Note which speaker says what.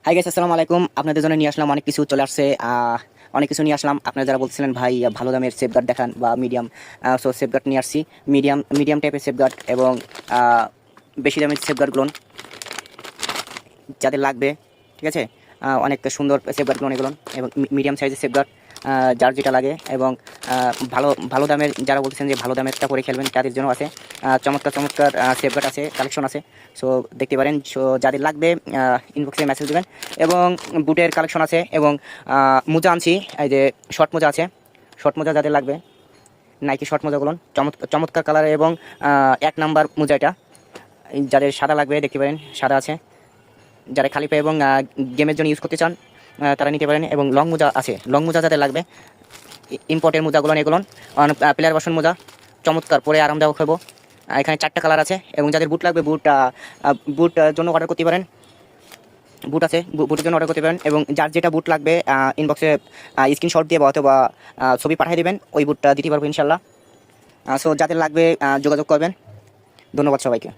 Speaker 1: Hi guys, আসসালামু আলাইকুম। আপনাদের জন্য নিয়ে আসলাম অনেক কিছু চলে আসছে। অনেক কিছু নিয়ে আসলাম। আপনারা যারা বলছিলেন ভাই ভালো দামের সেফগার্ড দেখান বা মিডিয়াম, সো সেফগার্ড নিয়ে আসছি। মিডিয়াম টাইপের সেফগার্ড এবং বেশি দামের সেফগার্ডগুলো যাদের লাগবে, ঠিক আছে। অনেক সুন্দর সেফগার্ডগুলো এগুলো এবং মিডিয়াম সাইজের সেফগার্ড যার যেটা লাগে এবং ভালো ভালো দামের, যারা বলছেন যে ভালো দামেরটা করে খেলবেন তাদের জন্য আছে। চমৎকার চমৎকার সেফগার্ড আছে, কালেকশন আছে। সো দেখতে পারেন। সো যাদের লাগবে ইনবক্সে মেসেজ দেবেন। এবং বুটের কালেকশন আছে এবং মোজা আনছি। এই যে শর্ট মোজা আছে, শর্ট মোজা যাদের লাগবে, নাইকি শর্ট মোজাগুলো চমৎকার চমৎকার কালার এবং 1 নাম্বার মোজা এটা। যাদের সাদা লাগবে দেখতে পারেন, সাদা আছে। যারা খালি পায়ে এবং গেমের জন্য ইউজ করতে চান তারা নিতে পারেন। এবং লং মোজা আছে, লং মোজা যাদের লাগবে, ইম্পোর্টের মোজাগুলো এগুলো প্লেয়ার ভার্সন মোজা, চমৎকার পরে আরামদায়ক হবো। এখানে 4টা কালার আছে। এবং যাদের বুট লাগবে, বুট জন্য অর্ডার করতে পারেন। বুট আছে, বুটের জন্য অর্ডার করতে পারেন। এবং যার যেটা বুট লাগবে ইনবক্সে স্ক্রিনশট দিয়ে বা অথবা ছবি পাঠিয়ে দেবেন, ওই বুটটা দিতে পারবো ইনশাল্লাহ। সো যাদের লাগবে যোগাযোগ করবেন। ধন্যবাদ সবাইকে।